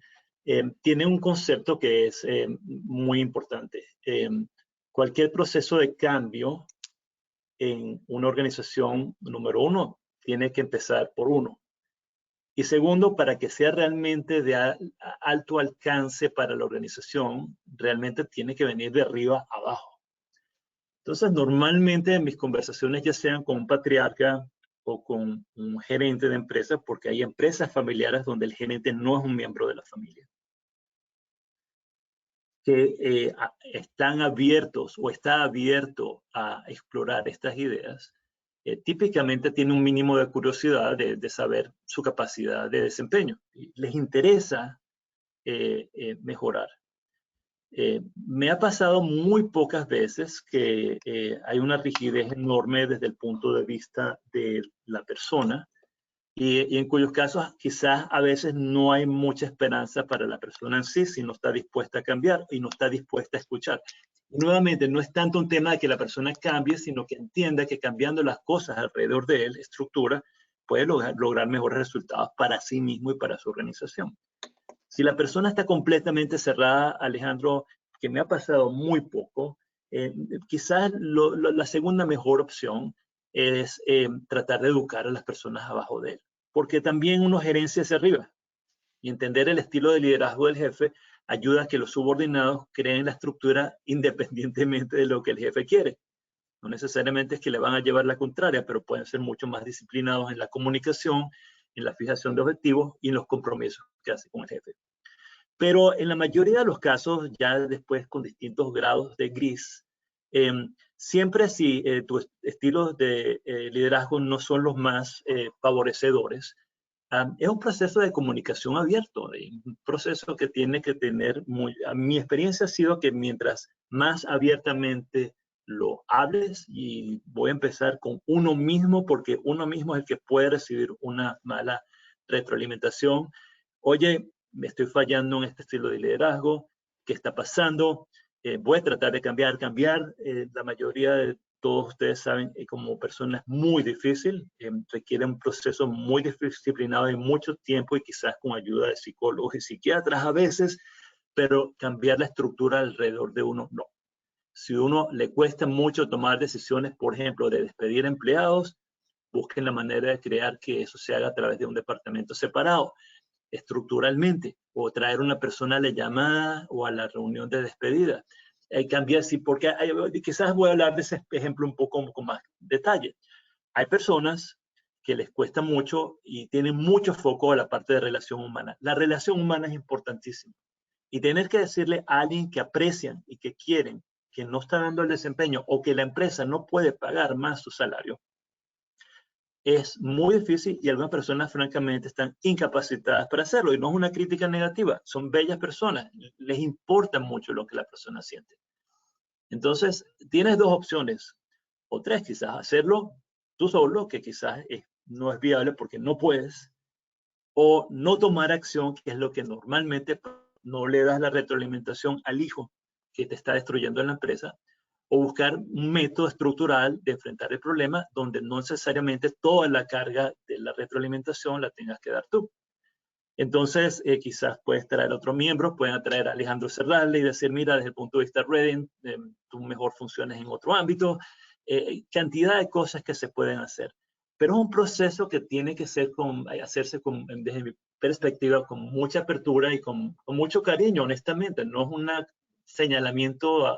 tiene un concepto que es muy importante. Cualquier proceso de cambio en una organización, número uno, tiene que empezar por uno. Y segundo, para que sea realmente de alto alcance para la organización, realmente tiene que venir de arriba a abajo. Entonces, normalmente en mis conversaciones, ya sean con un patriarca o con un gerente de empresa, porque hay empresas familiares donde el gerente no es un miembro de la familia, que están abiertos o está abierto a explorar estas ideas, típicamente tiene un mínimo de curiosidad de saber su capacidad de desempeño. Les interesa mejorar. Me ha pasado muy pocas veces que hay una rigidez enorme desde el punto de vista de la persona y en cuyos casos quizás a veces no hay mucha esperanza para la persona en sí si no está dispuesta a cambiar y no está dispuesta a escuchar. Y nuevamente, no es tanto un tema de que la persona cambie, sino que entienda que cambiando las cosas alrededor de él, estructura, puede lograr mejores resultados para sí mismo y para su organización. Si la persona está completamente cerrada, Alejandro, que me ha pasado muy poco, quizás la segunda mejor opción es tratar de educar a las personas abajo de él, porque también uno gerencia hacia arriba y entender el estilo de liderazgo del jefe ayuda a que los subordinados creen la estructura independientemente de lo que el jefe quiere. No necesariamente es que le van a llevar la contraria, pero pueden ser mucho más disciplinados en la comunicación, en la fijación de objetivos y en los compromisos que hace con el jefe. Pero en la mayoría de los casos, ya después con distintos grados de gris, siempre si tus estilos de liderazgo no son los más favorecedores, es un proceso de comunicación abierto, un proceso que tiene que tener, mi experiencia ha sido que mientras más abiertamente lo hables, y voy a empezar con uno mismo, porque uno mismo es el que puede recibir una mala retroalimentación. Oye, me estoy fallando en este estilo de liderazgo, ¿qué está pasando? Voy a tratar de cambiar. La mayoría de todos ustedes saben, como persona es muy difícil, requiere un proceso muy disciplinado y mucho tiempo y quizás con ayuda de psicólogos y psiquiatras a veces, pero cambiar la estructura alrededor de uno no. Si a uno le cuesta mucho tomar decisiones, por ejemplo, de despedir empleados, busquen la manera de crear que eso se haga a través de un departamento separado, estructuralmente, o traer una persona a la llamada o a la reunión de despedida. Cambiar, sí, porque quizás voy a hablar de ese ejemplo un poco con más detalle. Hay personas que les cuesta mucho y tienen mucho foco a la parte de relación humana. La relación humana es importantísima. Y tener que decirle a alguien que aprecian y que quieren, que no está dando el desempeño o que la empresa no puede pagar más su salario, es muy difícil y algunas personas francamente están incapacitadas para hacerlo. Y no es una crítica negativa, son bellas personas, les importa mucho lo que la persona siente. Entonces, tienes dos opciones, o tres quizás, hacerlo tú solo, que quizás no es viable porque no puedes, o no tomar acción, que es lo que normalmente no le das la retroalimentación al hijo que te está destruyendo en la empresa, o buscar un método estructural de enfrentar el problema donde no necesariamente toda la carga de la retroalimentación la tengas que dar tú. Entonces, quizás puedes traer a otro miembro, pueden traer a Alejandro Serralde y decir, mira, desde el punto de vista de Reading, tú mejor funcionas en otro ámbito, cantidad de cosas que se pueden hacer. Pero es un proceso que tiene que hacerse desde mi perspectiva con mucha apertura y con mucho cariño, honestamente. No es un señalamiento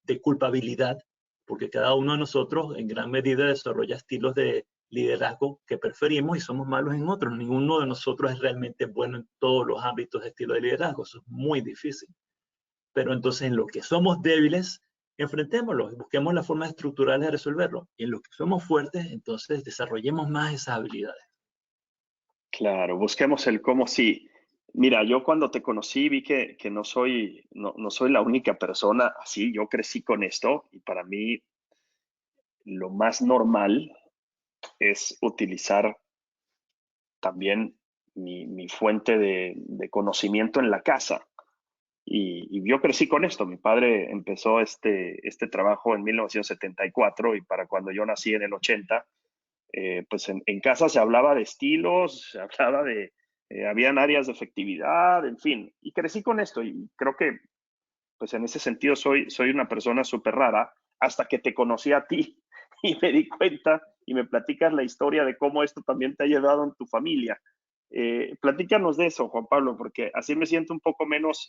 de culpabilidad, porque cada uno de nosotros en gran medida desarrolla estilos de liderazgo que preferimos y somos malos en otros. Ninguno de nosotros es realmente bueno en todos los ámbitos de estilo de liderazgo. Eso es muy difícil. Pero entonces en lo que somos débiles, enfrentémoslo, busquemos la forma estructural de resolverlo. Y en lo que somos fuertes, entonces desarrollemos más esas habilidades. Claro, busquemos el cómo sí. Mira, yo cuando te conocí vi que no soy la única persona así. Yo crecí con esto y para mí lo más normal es utilizar también mi fuente de conocimiento en la casa. Y yo crecí con esto. Mi padre empezó este trabajo en 1974 y para cuando yo nací en el 80, pues en casa se hablaba de estilos, se hablaba habían áreas de efectividad, en fin. Y crecí con esto y creo que pues en ese sentido soy una persona súper rara hasta que te conocí a ti y me di cuenta y me platicas la historia de cómo esto también te ha llevado en tu familia. Platícanos de eso, Juan Pablo, porque así me siento un poco menos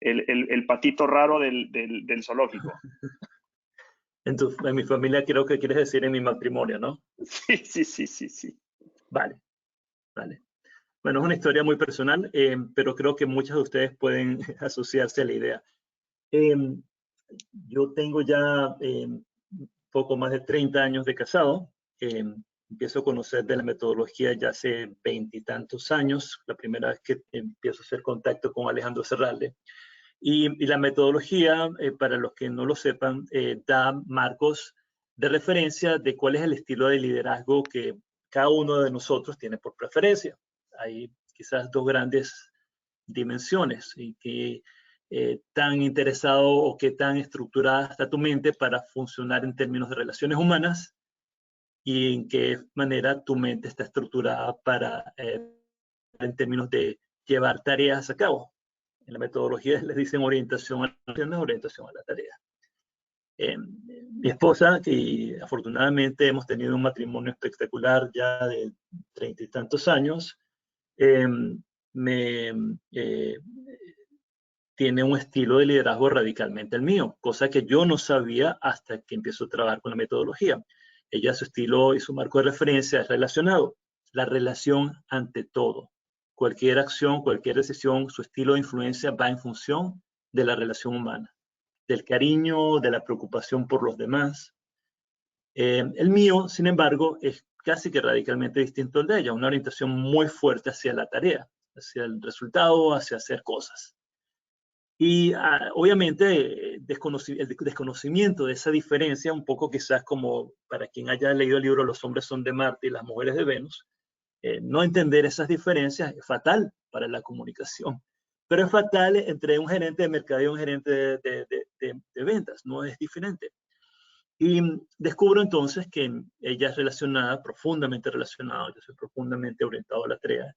el patito raro del zoológico. En mi familia creo que quieres decir en mi matrimonio, ¿no? Sí. Vale. Bueno, es una historia muy personal, pero creo que muchos de ustedes pueden asociarse a la idea. Yo tengo ya poco más de 30 años de casado. Empiezo a conocer de la metodología ya hace 20 y tantos años, la primera vez que empiezo a hacer contacto con Alejandro Serralde. Y la metodología, para los que no lo sepan, da marcos de referencia de cuál es el estilo de liderazgo que cada uno de nosotros tiene por preferencia. Hay quizás dos grandes dimensiones y que tan interesado o qué tan estructurada está tu mente para funcionar en términos de relaciones humanas y en qué manera tu mente está estructurada para, en términos de llevar tareas a cabo. En la metodología les dicen orientación a la tarea. Mi esposa, que afortunadamente hemos tenido un matrimonio espectacular ya de 30 y tantos años, tiene un estilo de liderazgo radicalmente el mío, cosa que yo no sabía hasta que empezó a trabajar con la metodología. Ella, su estilo y su marco de referencia es relacionado. La relación ante todo. Cualquier acción, cualquier decisión, su estilo de influencia va en función de la relación humana, del cariño, de la preocupación por los demás. El mío, sin embargo, es casi que radicalmente distinto al de ella, una orientación muy fuerte hacia la tarea, hacia el resultado, hacia hacer cosas. Y obviamente el desconocimiento de esa diferencia, un poco quizás como para quien haya leído el libro Los hombres son de Marte y las mujeres de Venus, no entender esas diferencias es fatal para la comunicación. Pero es fatal entre un gerente de mercadeo y un gerente de ventas, no es diferente. Y descubro entonces que ella es relacionada, profundamente relacionada, yo soy profundamente orientado a la tarea.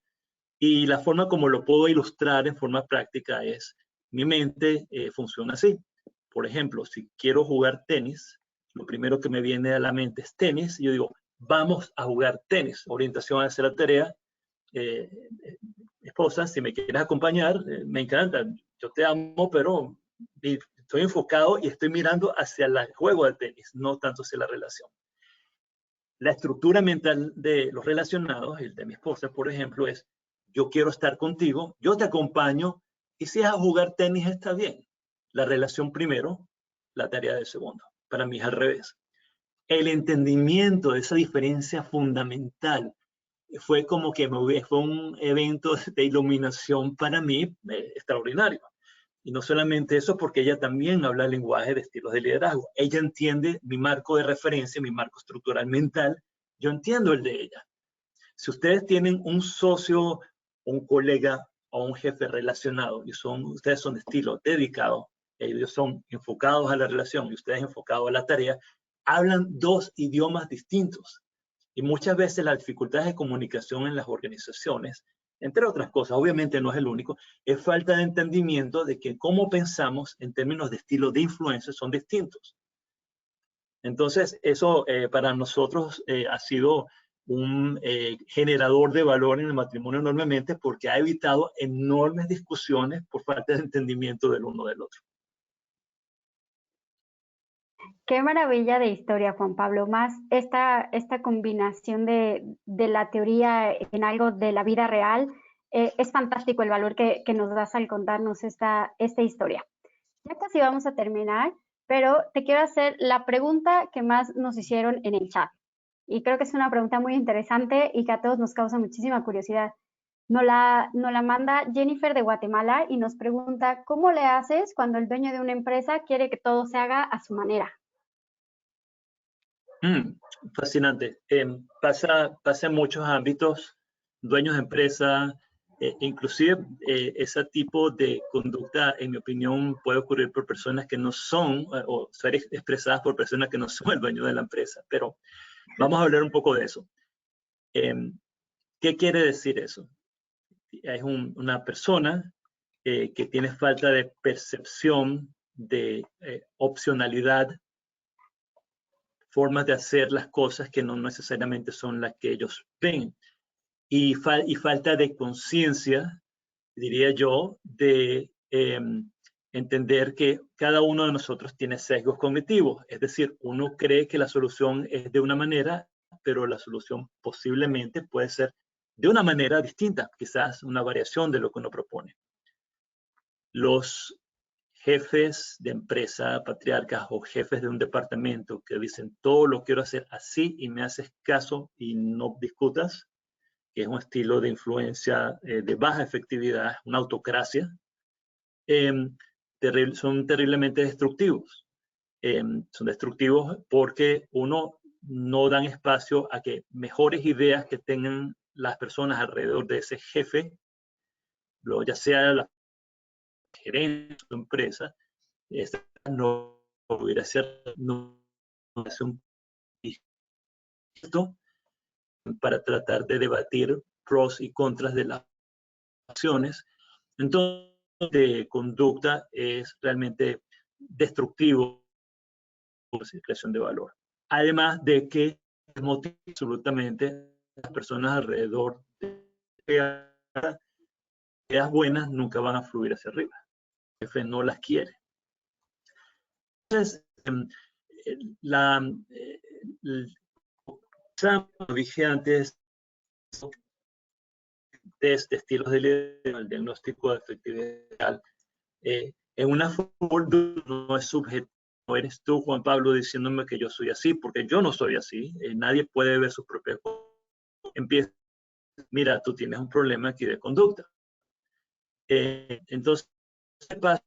Y la forma como lo puedo ilustrar en forma práctica es, mi mente funciona así. Por ejemplo, si quiero jugar tenis, lo primero que me viene a la mente es tenis. Y yo digo, vamos a jugar tenis. Orientación a hacer la tarea. Esposa, si me quieres acompañar, me encanta. Yo te amo, pero estoy enfocado y estoy mirando hacia el juego de tenis, no tanto hacia la relación. La estructura mental de los relacionados, el de mi esposa, por ejemplo, es yo quiero estar contigo, yo te acompaño, y si es a jugar tenis está bien. La relación primero, la tarea de segundo. Para mí es al revés. El entendimiento de esa diferencia fundamental fue como que fue un evento de iluminación para mí extraordinario. Y no solamente eso, porque ella también habla el lenguaje de estilos de liderazgo. Ella entiende mi marco de referencia, mi marco estructural mental. Yo entiendo el de ella. Si ustedes tienen un socio, un colega o un jefe relacionado y ustedes son de estilo dedicado, ellos son enfocados a la relación y ustedes enfocados a la tarea, hablan dos idiomas distintos. Y muchas veces las dificultades de comunicación en las organizaciones, entre otras cosas, obviamente no es el único, es falta de entendimiento de que cómo pensamos en términos de estilo de influencia son distintos. Entonces, eso para nosotros ha sido un generador de valor en el matrimonio enormemente porque ha evitado enormes discusiones por falta de entendimiento del uno del otro. Qué maravilla de historia, Juan Pablo. Más esta combinación de la teoría en algo de la vida real, es fantástico el valor que nos das al contarnos esta historia. Ya casi vamos a terminar, pero te quiero hacer la pregunta que más nos hicieron en el chat. Y creo que es una pregunta muy interesante y que a todos nos causa muchísima curiosidad. Nos la manda Jennifer de Guatemala y nos pregunta, ¿cómo le haces cuando el dueño de una empresa quiere que todo se haga a su manera? Fascinante. Pasa en muchos ámbitos, dueños de empresa, inclusive ese tipo de conducta, en mi opinión, puede ocurrir por personas que no son, o ser expresadas por personas que no son el dueño de la empresa. Pero vamos a hablar un poco de eso. ¿Qué quiere decir eso? Es una persona que tiene falta de percepción de opcionalidad, formas de hacer las cosas que no necesariamente son las que ellos ven. Y falta de conciencia, diría yo, de entender que cada uno de nosotros tiene sesgos cognitivos. Es decir, uno cree que la solución es de una manera, pero la solución posiblemente puede ser de una manera distinta, quizás una variación de lo que uno propone. Los jefes de empresa, patriarcas o jefes de un departamento que dicen todo lo quiero hacer así y me haces caso y no discutas, que es un estilo de influencia de baja efectividad, una autocracia, son terriblemente destructivos. Son destructivos porque uno no dan espacio a que mejores ideas que tengan las personas alrededor de ese jefe, ya sea la gerente de su empresa, no hubiera sido un esto para tratar de debatir pros y contras de las acciones. Entonces, de conducta es realmente destructivo la creación de valor. Además de que motiva absolutamente a las personas alrededor de ideas buenas nunca van a fluir hacia arriba. El jefe no las quiere. Entonces, dije antes, test de estilos de liderazgo, el diagnóstico de efectividad, en una forma no es subjetivo. No eres tú, Juan Pablo, diciéndome que yo soy así, porque yo no soy así. Nadie puede ver sus propias cosas. Empieza, mira, tú tienes un problema aquí de conducta. Entonces, pasa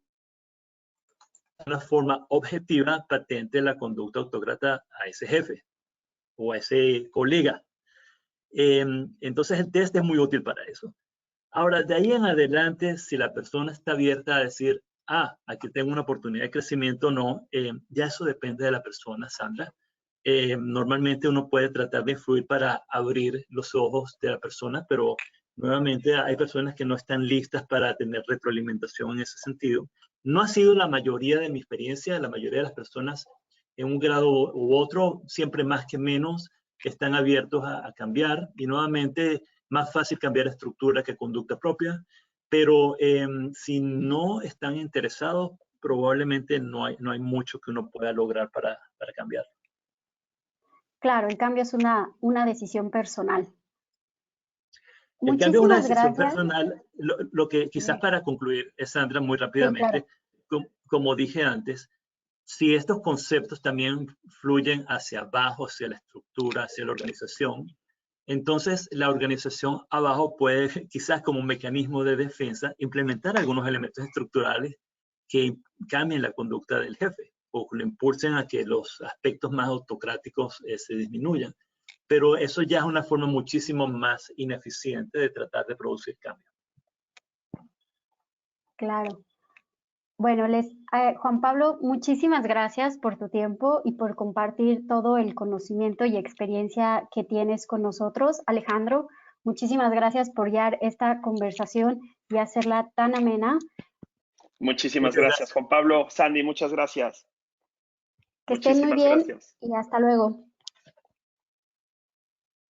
una forma objetiva, patente la conducta autócrata a ese jefe o a ese colega. Entonces, el test es muy útil para eso. Ahora, de ahí en adelante, si la persona está abierta a decir, aquí tengo una oportunidad de crecimiento o no, ya eso depende de la persona, Sandra. Normalmente uno puede tratar de influir para abrir los ojos de la persona, pero nuevamente hay personas que no están listas para tener retroalimentación en ese sentido. No ha sido la mayoría de mi experiencia, la mayoría de las personas en un grado u otro, siempre más que menos, están abiertos a cambiar y nuevamente más fácil cambiar estructura que conducta propia, pero si no están interesados, probablemente no hay mucho que uno pueda lograr para cambiar. Claro, el cambio es una decisión personal. El cambio es una decisión personal. Lo que quizás para concluir, Sandra, muy rápidamente, sí, claro. Como dije antes, si estos conceptos también fluyen hacia abajo, hacia la estructura, hacia la organización, entonces la organización abajo puede, quizás como un mecanismo de defensa, implementar algunos elementos estructurales que cambien la conducta del jefe o que lo impulsen a que los aspectos más autocráticos se disminuyan. Pero eso ya es una forma muchísimo más ineficiente de tratar de producir cambio. Claro. Bueno, Juan Pablo, muchísimas gracias por tu tiempo y por compartir todo el conocimiento y experiencia que tienes con nosotros. Alejandro, muchísimas gracias por guiar esta conversación y hacerla tan amena. Muchísimas gracias, Juan Pablo. Sandy, muchas gracias. Que estén muy bien y hasta luego.